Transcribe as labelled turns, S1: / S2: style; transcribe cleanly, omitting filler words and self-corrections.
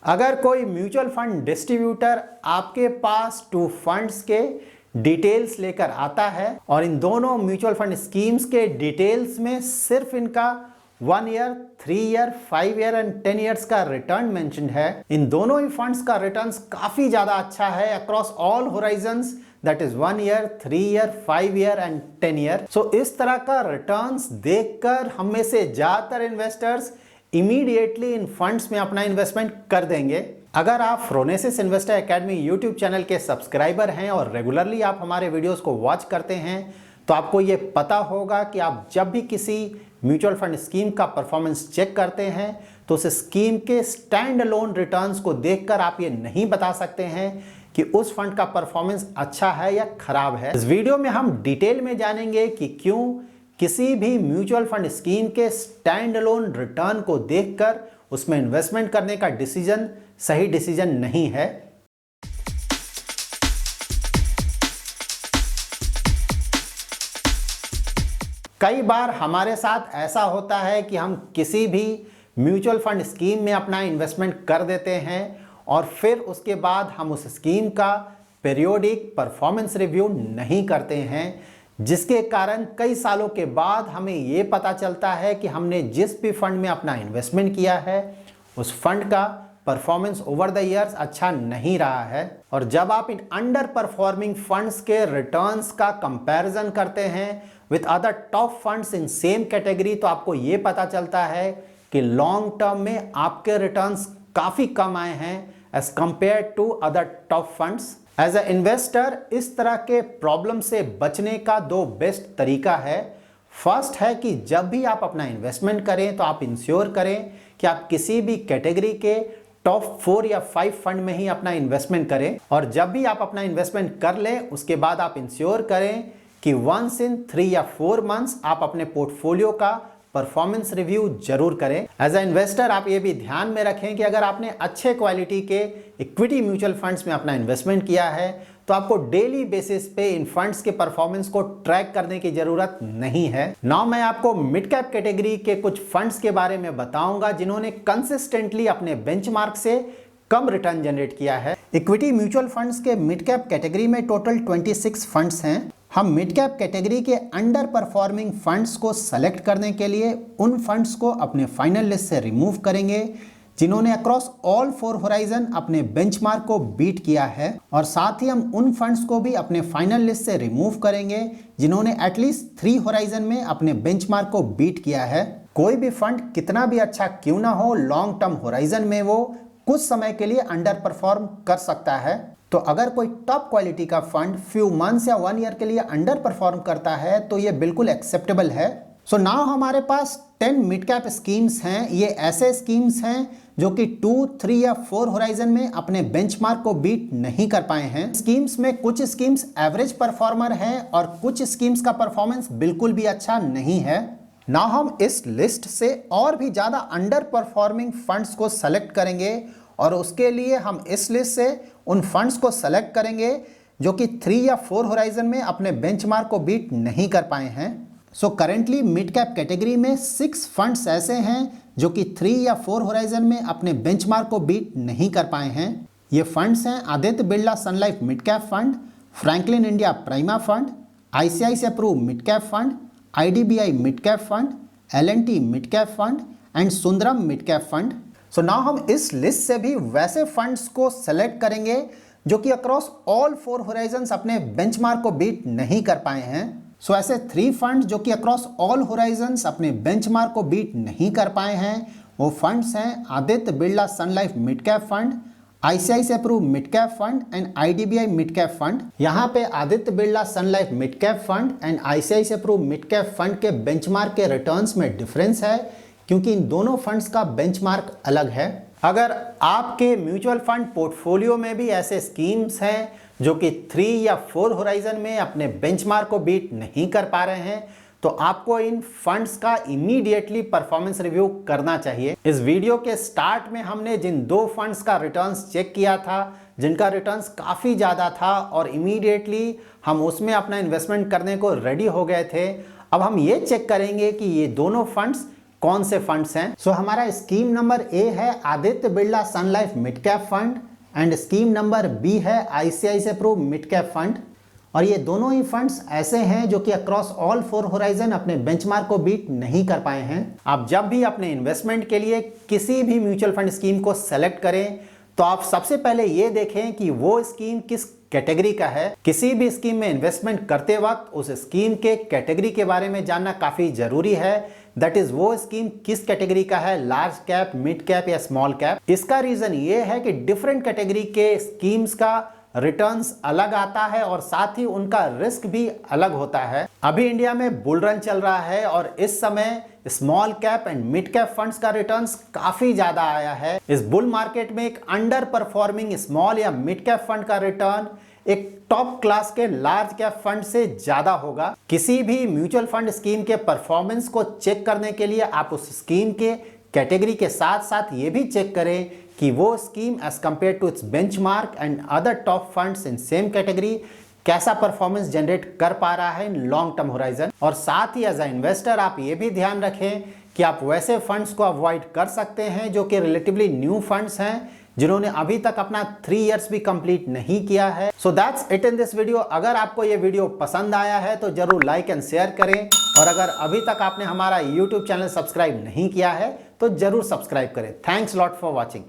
S1: अगर कोई mutual fund distributor आपके पास टू फंड्स के डिटेल्स लेकर आता है और इन दोनों म्यूचुअल फंड स्कीम्स के डिटेल्स में सिर्फ इनका 1 year, 3 year, 5 year and 10 years का रिटर्न मेंशन्ड है, इन दोनों ही फंड्स का रिटर्न्स काफी ज्यादा अच्छा है across all horizons, that is 1 year, 3 year, 5 year and 10 year. So इस तरह का रिटर्न्स देखकर हम में से ज्यादातर इन्वेस्टर्स इमीडिएटली इन फंड्स में अपना इन्वेस्टमेंट कर देंगे। अगर आप phronesis investor academy YouTube channel के सब्सक्राइबर हैं और रेगुलरली आप हमारे वीडियोस को वॉच करते हैं तो आपको ये पता होगा कि आप जब भी किसी म्यूचुअल फंड स्कीम का परफॉर्मेंस चेक करते हैं तो उस स्कीम के स्टैंड अलोन रिटर्न्स को देखकर आप ये नहीं बता सकते हैं कि उस फंड का परफॉर्मेंस अच्छा है या खराब है। इस वीडियो में हम डिटेल में जानेंगे कि क्यों किसी भी म्यूचुअल फंड स्कीम के स्टैंड अलोन रिटर्न को देखकर उसमें इन्वेस्टमेंट करने का डिसीजन सही डिसीजन नहीं है। कई बार हमारे साथ ऐसा होता है कि हम किसी भी म्यूचुअल फंड स्कीम में अपना इन्वेस्टमेंट कर देते हैं और फिर उसके बाद हम उस स्कीम का पीरियोडिक परफॉर्मेंस रिव्यू नहीं करते हैं, जिसके कारण कई सालों के बाद हमें ये पता चलता है कि हमने जिस भी फंड में अपना इन्वेस्टमेंट किया है उस फंड का परफॉर्मेंस ओवर द ईयर्स अच्छा नहीं रहा है। और जब आप इन अंडर परफॉर्मिंग फंड्स के रिटर्न्स का कंपैरिजन करते हैं with other top funds in same category तो आपको ये पता चलता है कि लॉन्ग टर्म में आपके रिटर्न्स काफ़ी कम आए हैं as compare to other top funds. As a investor इस तरह के प्रॉब्लम से बचने का दो बेस्ट तरीका है। फर्स्ट है कि जब भी आप अपना इन्वेस्टमेंट करें तो आप इंश्योर करें कि आप किसी भी कैटेगरी के टॉप 4 या 5 फंड में ही अपना इन्वेस्टमेंट करें, और जब भी आप अपना इन्वेस्टमेंट कर लें उसके बाद आप इंश्योर करें कि वंस इन 3 या 4 मंथ्स आप अपने पोर्टफोलियो का परफॉर्मेंस रिव्यू जरूर करें। एज अ इन्वेस्टर आप ये भी ध्यान में रखें कि अगर आपने अच्छे क्वालिटी के इक्विटी म्यूचुअल फंड्स में अपना इन्वेस्टमेंट किया है तो आपको डेली बेसिस पे इन फंड्स के परफॉर्मेंस को ट्रैक करने की जरूरत नहीं है। नाउ मैं आपको मिड कैप कैटेगरी के कुछ फंड्स के बारे में बताऊंगा जिन्होंने कंसिस्टेंटली अपने बेंचमार्क से कम रिटर्न जनरेट किया है। इक्विटी म्यूचुअल फंड्स के मिड कैप कैटेगरी में टोटल 26 फंड्स हैं। हम मिड कैप कैटेगरी के अंडर परफॉर्मिंग फंड्स को सेलेक्ट करने के लिए उन फंड्स को अपने फाइनल लिस्ट से रिमूव करेंगे जिन्होंने अक्रॉस ऑल 4 होराइजन अपने बेंचमार्क को बीट किया है, और साथ ही हम उन फंड्स को भी अपने फाइनल लिस्ट से रिमूव करेंगे जिन्होंने एटलीस्ट 3 होराइजन में अपने बेंचमार्क को बीट किया है। कोई भी फंड कितना भी अच्छा क्यों ना हो, लॉन्ग टर्म होराइजन में वो कुछ समय के लिए अंडर परफॉर्म कर सकता है। तो अगर कोई टॉप क्वालिटी का फंड फ्यू मंथ्स या 1 ईयर के लिए अंडर परफॉर्म करता है तो ये बिल्कुल एक्सेप्टेबल है। सो नाउ हमारे पास 10 मिड कैप स्कीम्स हैं। ये ऐसे स्कीम्स हैं जो कि 2, 3 या 4 होराइजन में अपने बेंचमार्क को बीट नहीं कर पाए हैं। स्कीम्स में कुछ स्कीम्स एवरेज परफॉर्मर हैं और कुछ स्कीम्स का परफॉर्मेंस बिल्कुल भी अच्छा नहीं है। नाउ हम इस लिस्ट से और भी ज़्यादा अंडर परफॉर्मिंग फंड्स को सेलेक्ट करेंगे और उसके लिए हम इस लिस्ट से उन फंड्स को सेलेक्ट करेंगे जो कि 3 या 4 होराइजन में अपने बेंचमार्क को बीट नहीं कर पाए हैं। So currently mid cap category में 6 फंड्स ऐसे हैं जो कि 3 या 4 होराइजन में अपने बेंचमार्क को बीट नहीं कर पाए हैं। ये फंड्स हैं Aditya Birla sun life mid cap fund, Franklin India Prima fund, ICICI Pru mid cap fund, IDBI mid cap fund, L and T mid cap fund and Sundaram mid cap fund. So now हम इस लिस्ट से भी वैसे फंड्स को सेलेक्ट करेंगे जो कि अक्रॉस ऑल 4 होराइजन्स अपने बेंचमार्क को बीट नहीं कर पाए हैं। सो ऐसे 3 फंड्स जो कि अक्रॉस ऑल होराइजन्स अपने बेंचमार्क को बीट नहीं कर पाए हैं वो फंड्स हैं Aditya Birla sun life mid cap fund, ICICI Pru mid cap fund and IDBI mid cap fund. यहाँ पे Aditya Birla sun life mid cap fund and ICICI Pru mid cap fund के बेंचमार्क के रिटर्न्स में डिफरेंस है क्योंकि इन दोनों फंड्स का बेंचमार्क अलग है। अगर आपके म्यूचुअल फंड पोर्टफोलियो में भी ऐसे स्कीम्स हैं जो कि 3 या 4 होराइजन में अपने बेंचमार्क को बीट नहीं कर पा रहे हैं तो आपको इन फंड्स का इमीडिएटली परफॉर्मेंस रिव्यू करना चाहिए। इस वीडियो के स्टार्ट में हमने जिन 2 फंड्स का रिटर्न्स चेक किया था जिनका रिटर्न्स काफ़ी ज़्यादा था और इमीडिएटली हम उसमें अपना इन्वेस्टमेंट करने को रेडी हो गए थे, अब हम ये चेक करेंगे कि ये दोनों फंड्स कौन से फंड्स हैं। सो हमारा स्कीम नंबर ए है Aditya Birla sun life mid cap fund and scheme number B है ICICI Pru mid cap fund. और ये दोनों ही फंड्स ऐसे हैं जो कि अक्रॉस ऑल 4 होराइजन अपने बेंचमार्क को बीट नहीं कर पाए हैं। आप जब भी अपने इन्वेस्टमेंट के लिए किसी भी म्यूचुअल फंड स्कीम को सेलेक्ट करें तो आप सबसे पहले ये देखें कि वो स्कीम किस कैटेगरी का है। किसी भी स्कीम में इन्वेस्टमेंट करते वक्त उस स्कीम के कैटेगरी के बारे में जानना काफी जरूरी है। दैट इज वो स्कीम किस कैटेगरी का है, लार्ज कैप, मिड कैप या स्मॉल कैप। इसका रीजन ये है कि डिफरेंट कैटेगरी के स्कीम्स का रिटर्न्स अलग आता है और साथ ही उनका रिस्क भी अलग होता है। अभी इंडिया में बुल रन चल रहा है और इस समय small cap and mid cap funds का रिटर्न्स काफी ज्यादा आया है। इस बुल मार्केट में एक अंडर परफॉर्मिंग स्मॉल या मिड कैप फंड का रिटर्न एक टॉप क्लास के लार्ज कैप फंड से ज्यादा होगा। किसी भी म्यूचुअल फंड स्कीम के परफॉर्मेंस को चेक करने के लिए आप उस स्कीम के कैटेगरी के साथ साथ ये भी चेक करें कि वो scheme as compare to its benchmark and other top funds in same category कैसा परफॉर्मेंस जनरेट कर पा रहा है इन लॉन्ग टर्म होराइजन। और साथ ही एज अ इन्वेस्टर आप ये भी ध्यान रखें कि आप वैसे फंड्स को अवॉइड कर सकते हैं जो कि रिलेटिवली न्यू फंड्स हैं, जिन्होंने अभी तक अपना 3 इयर्स भी कंप्लीट नहीं किया है। So that's it in this video. अगर आपको ये वीडियो पसंद आया है तो जरूर लाइक एंड शेयर करें और अगर अभी तक आपने हमारा यूट्यूब चैनल सब्सक्राइब नहीं किया है तो जरूर सब्सक्राइब करें। Thanks lot for watching.